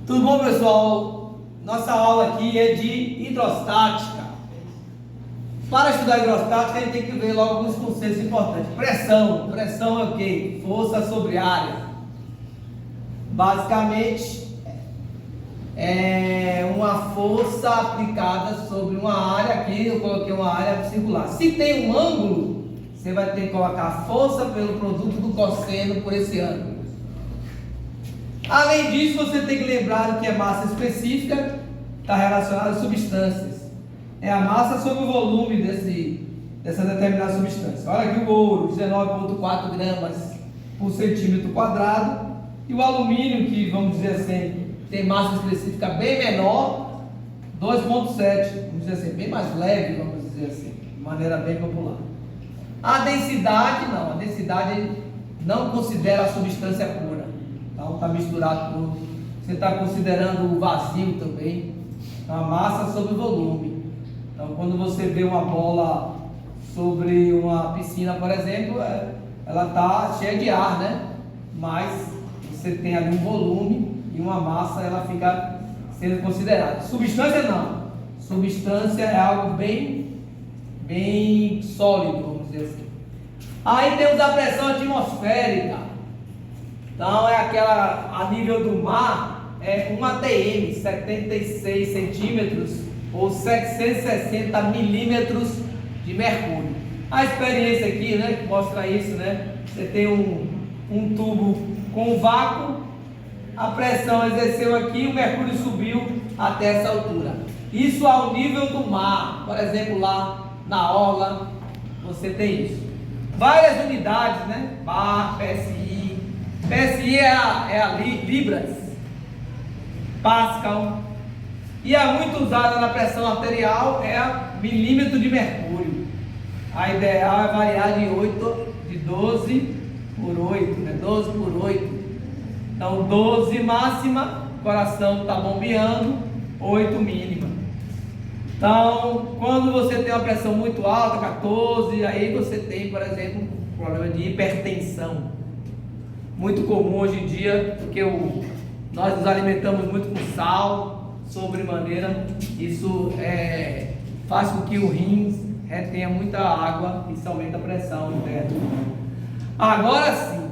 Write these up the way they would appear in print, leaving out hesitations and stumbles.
Tudo bom, pessoal? Nossa aula aqui é de hidrostática. Para estudar hidrostática, a gente tem que ver logo alguns conceitos importantes. Pressão. Pressão é o quê? Força sobre área. Basicamente, é uma força aplicada sobre uma área. Aqui eu coloquei uma área circular. Se tem um ângulo, você vai ter que colocar a força pelo produto do cosseno por esse ângulo. Além disso, você tem que lembrar que a massa específica está relacionada a substâncias. É a massa sobre o volume dessa determinada substância. Olha aqui o ouro, 19,4 gramas por centímetro quadrado. E o alumínio, que vamos dizer assim, tem massa específica bem menor, 2,7, vamos dizer assim, bem mais leve, vamos dizer assim, de maneira bem popular. A densidade, não, a densidade não considera a substância pura. Então está misturado com. Você está considerando o vazio também. Então, a massa sobre o volume. Então quando você vê uma bola sobre uma piscina, por exemplo, ela está cheia de ar, né? Mas você tem ali um volume e uma massa, ela fica sendo considerada. Substância não. Substância é algo bem sólido, vamos dizer assim. Aí temos a pressão atmosférica. Então é aquela a nível do mar, é 1 atm, 76 centímetros ou 760 milímetros de mercúrio. A experiência aqui, né, que mostra isso, né? Você tem um tubo com vácuo, a pressão exerceu aqui, o mercúrio subiu até essa altura. Isso ao nível do mar, por exemplo, lá na orla, você tem isso. Várias unidades, né? Bar, PSI. PSI é a libras, Pascal, e a muito usada na pressão arterial é a milímetro de mercúrio. A ideal é variar de 12 por 8, né? 12 por 8. Então 12 máxima, o coração está bombeando, 8 mínima. Então, quando você tem uma pressão muito alta, 14, aí você tem, por exemplo, um problema de hipertensão. Muito comum hoje em dia, porque nós nos alimentamos muito com sal, sobremaneira. Isso faz com que o rins retenha muita água e isso aumenta a pressão interna. Agora sim,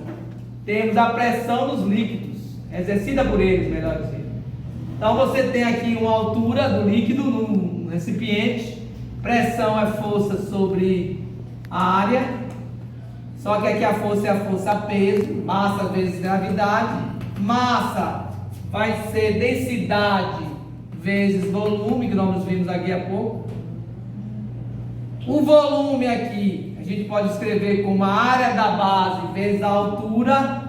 temos a pressão dos líquidos, exercida por eles, melhor dizendo. Então você tem aqui uma altura do líquido no recipiente, pressão é força sobre a área. Só que aqui a força é a força peso, massa vezes gravidade. Massa vai ser densidade vezes volume, que nós vimos aqui há pouco. O volume aqui, a gente pode escrever como a área da base vezes a altura.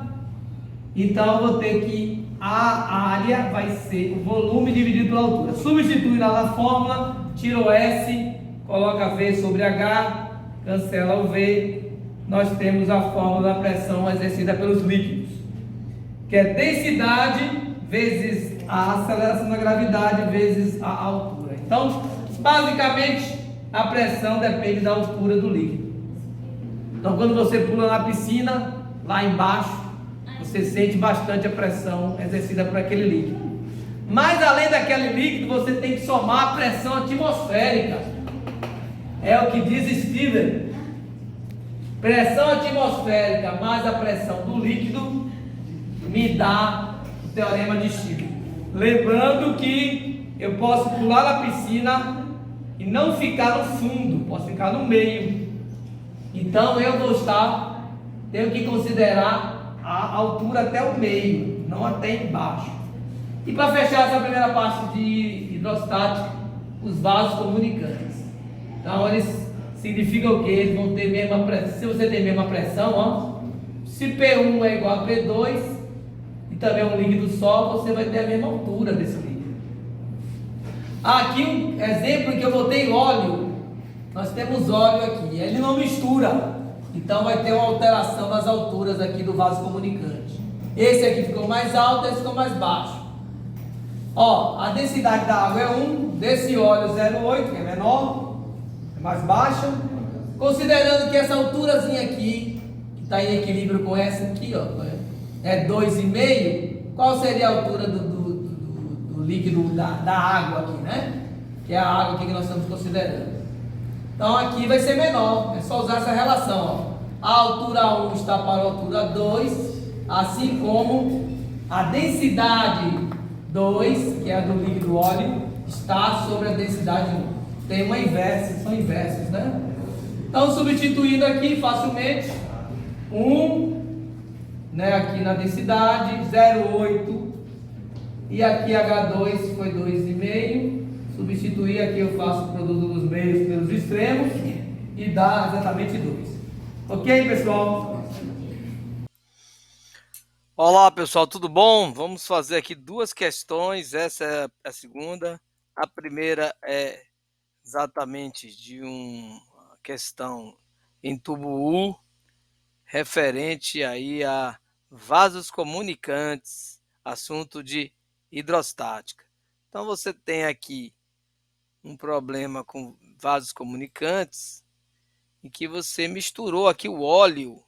Então eu vou ter que a área vai ser o volume dividido pela altura. Substitui lá na fórmula, tira o S, coloca V sobre H, cancela o V. Nós temos a fórmula da pressão exercida pelos líquidos, que é densidade vezes a aceleração da gravidade vezes a altura. Então, basicamente, a pressão depende da altura do líquido. Então, quando você pula na piscina, lá embaixo, você sente bastante a pressão exercida por aquele líquido. Mas, além daquele líquido, você tem que somar a pressão atmosférica. É o que diz Steven. Pressão atmosférica mais a pressão do líquido me dá o teorema de Steven. Lembrando que eu posso pular na piscina e não ficar no fundo, posso ficar no meio. Então eu tenho que considerar a altura até o meio, não até embaixo. E para fechar essa primeira parte de hidrostática, os vasos comunicantes. Então eles significa o que? Eles vão ter mesma pressão. Se você tem mesma pressão, ó, se P1 é igual a P2 e também é um líquido só, você vai ter a mesma altura desse líquido. Aqui um exemplo em que eu botei óleo. Nós temos óleo aqui, ele não mistura, então vai ter uma alteração nas alturas aqui do vaso comunicante. Esse aqui ficou mais alto, esse ficou mais baixo. Ó, a densidade da água é 1, desse óleo 0,8, que é menor, mais baixa, considerando que essa alturazinha aqui, que está em equilíbrio com essa aqui, ó, é 2,5, qual seria a altura do do líquido da água aqui, né? Que é a água aqui que nós estamos considerando. Então aqui vai ser menor, é só usar essa relação, ó. A altura 1 está para a altura 2, assim como a densidade 2, que é a do líquido óleo, está sobre a densidade 1. Tem uma inversa, são inversos, né? Então, substituindo aqui facilmente, 1, né, aqui na densidade, 0,8, e aqui H2 foi 2,5. Substituir aqui, eu faço o produto dos meios pelos extremos e dá exatamente 2. Ok, pessoal? Olá, pessoal, tudo bom? Vamos fazer aqui duas questões. Essa é a segunda. A primeira é exatamente de uma questão em tubo U, referente aí a vasos comunicantes, assunto de hidrostática. Então você tem aqui um problema com vasos comunicantes em que você misturou aqui o óleo.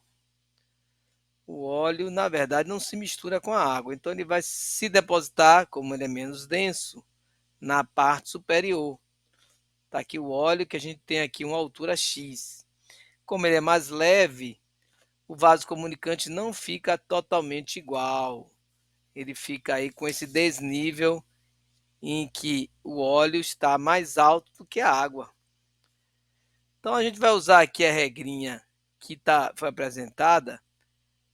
O óleo, na verdade, não se mistura com a água, então ele vai se depositar, como ele é menos denso, na parte superior. Está aqui o óleo, que a gente tem aqui uma altura X. Como ele é mais leve, o vaso comunicante não fica totalmente igual. Ele fica aí com esse desnível em que o óleo está mais alto do que a água. Então a gente vai usar aqui a regrinha que foi apresentada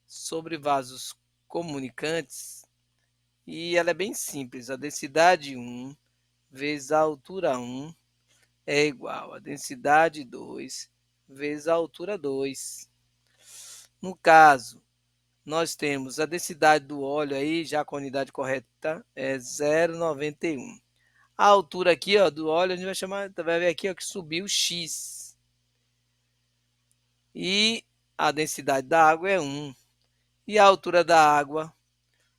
sobre vasos comunicantes, e ela é bem simples. A densidade 1 vezes a altura 1 é igual a densidade 2 vezes a altura 2. No caso, nós temos a densidade do óleo aí, já com a unidade correta, é 0,91. A altura aqui, ó, do óleo, a gente vai ver aqui, ó, que subiu x. E a densidade da água é 1. E a altura da água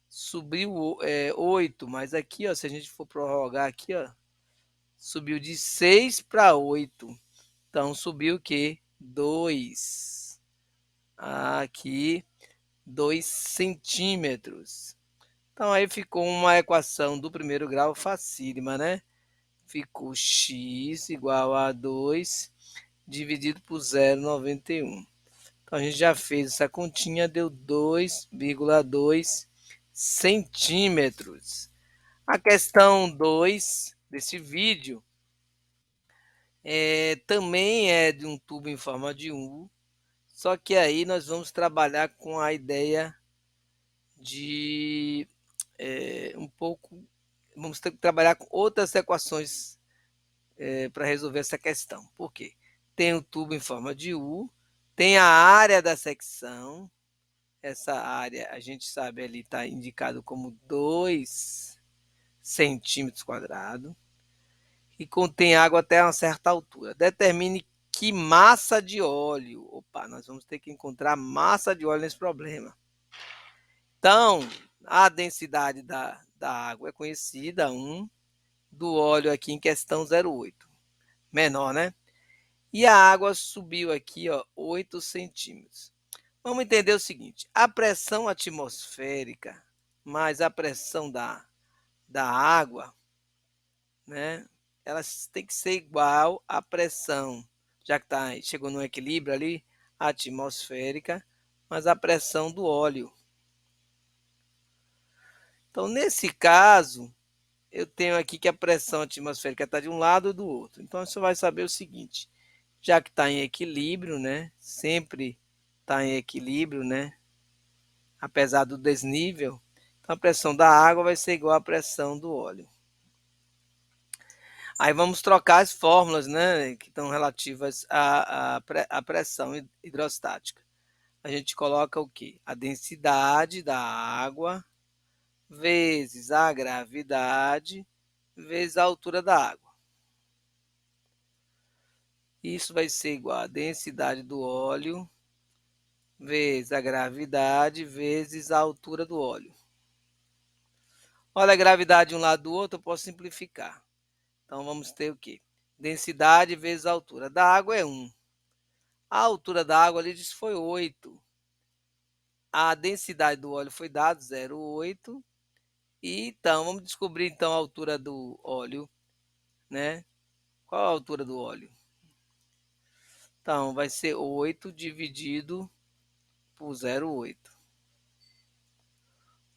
subiu 8, mas aqui, ó, se a gente for prorrogar aqui, ó, subiu de 6 para 8. Então subiu o quê? 2. Aqui, 2 centímetros. Então aí ficou uma equação do primeiro grau facílima, né? Ficou x igual a 2 dividido por 0,91. Então a gente já fez essa continha, deu 2,2 centímetros. A questão 2 desse vídeo também é de um tubo em forma de U, só que aí nós vamos trabalhar com a ideia de vamos ter que trabalhar com outras equações para resolver essa questão. Por quê? Tem o tubo em forma de U, tem a área da secção. Essa área, a gente sabe, ali está indicado como 2 centímetros quadrados. E contém água até uma certa altura. Determine que massa de óleo. Opa, nós vamos ter que encontrar massa de óleo nesse problema. Então, a densidade da água é conhecida, 1. Do óleo aqui em questão, 0,8. Menor, né? E a água subiu aqui, ó, 8 centímetros. Vamos entender o seguinte: a pressão atmosférica mais a pressão da água, né? Elas têm que ser igual à pressão, já que chegou no equilíbrio ali, atmosférica, mais a pressão do óleo. Então, nesse caso, eu tenho aqui que a pressão atmosférica está de um lado ou do outro. Então, você vai saber o seguinte: já que está em equilíbrio, né? Sempre está em equilíbrio, né? Apesar do desnível, então a pressão da água vai ser igual à pressão do óleo. Aí vamos trocar as fórmulas, né, que estão relativas à pressão hidrostática. A gente coloca o quê? A densidade da água vezes a gravidade vezes a altura da água. Isso vai ser igual a densidade do óleo vezes a gravidade vezes a altura do óleo. Olha a gravidade de um lado do outro, eu posso simplificar. Então, vamos ter o quê? Densidade vezes a altura da água é 1. A altura da água ali diz foi 8. A densidade do óleo foi dado, 0,8. Então, vamos descobrir então a altura do óleo, né? Qual a altura do óleo? Então, vai ser 8 dividido por 0,8.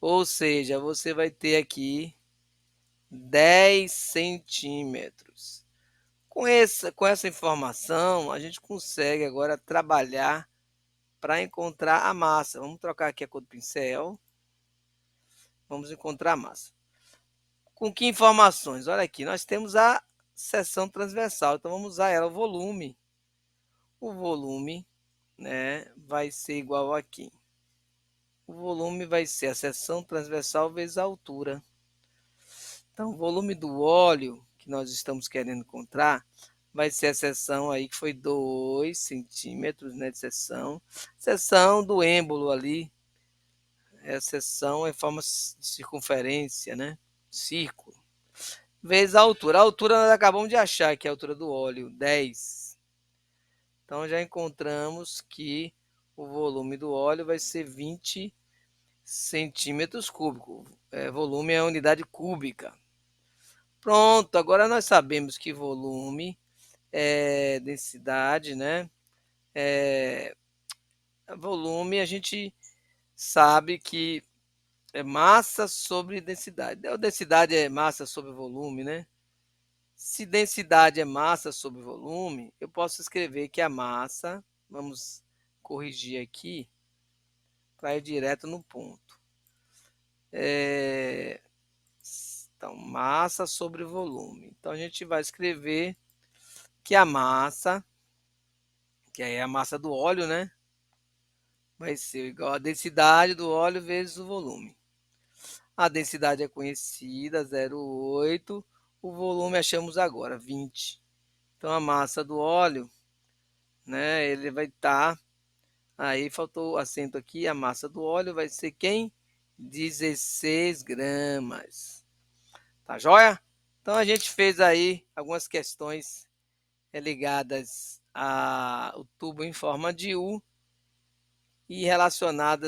Ou seja, você vai ter aqui 10 centímetros. Com essa informação, a gente consegue agora trabalhar para encontrar a massa. Vamos trocar aqui a cor do pincel. Vamos encontrar a massa. Com que informações? Olha aqui, nós temos a seção transversal, então vamos usar ela, o volume. O volume, né, vai ser igual aqui. O volume vai ser a seção transversal vezes a altura. Então, o volume do óleo que nós estamos querendo encontrar vai ser a seção aí que foi 2 centímetros, né, de seção. Seção do êmbolo ali, a seção é forma de circunferência, né, círculo. Vezes a altura. A altura nós acabamos de achar que é a altura do óleo, 10. Então, já encontramos que o volume do óleo vai ser 20 centímetros cúbicos. Volume é a unidade cúbica. Pronto, agora nós sabemos que volume é densidade, né? Volume a gente sabe que é massa sobre densidade. A densidade é massa sobre volume, né? Se densidade é massa sobre volume, eu posso escrever que a massa, vamos corrigir aqui, para ir direto no ponto. Então, massa sobre volume. Então, a gente vai escrever que a massa, que aí é a massa do óleo, né? Vai ser igual a densidade do óleo vezes o volume. A densidade é conhecida, 0,8. O volume achamos agora, 20. Então, a massa do óleo, né? Ele vai estar... Aí, faltou o acento aqui. A massa do óleo vai ser quem? 16 gramas. Tá joia? Então, a gente fez aí algumas questões ligadas ao tubo em forma de U e relacionadas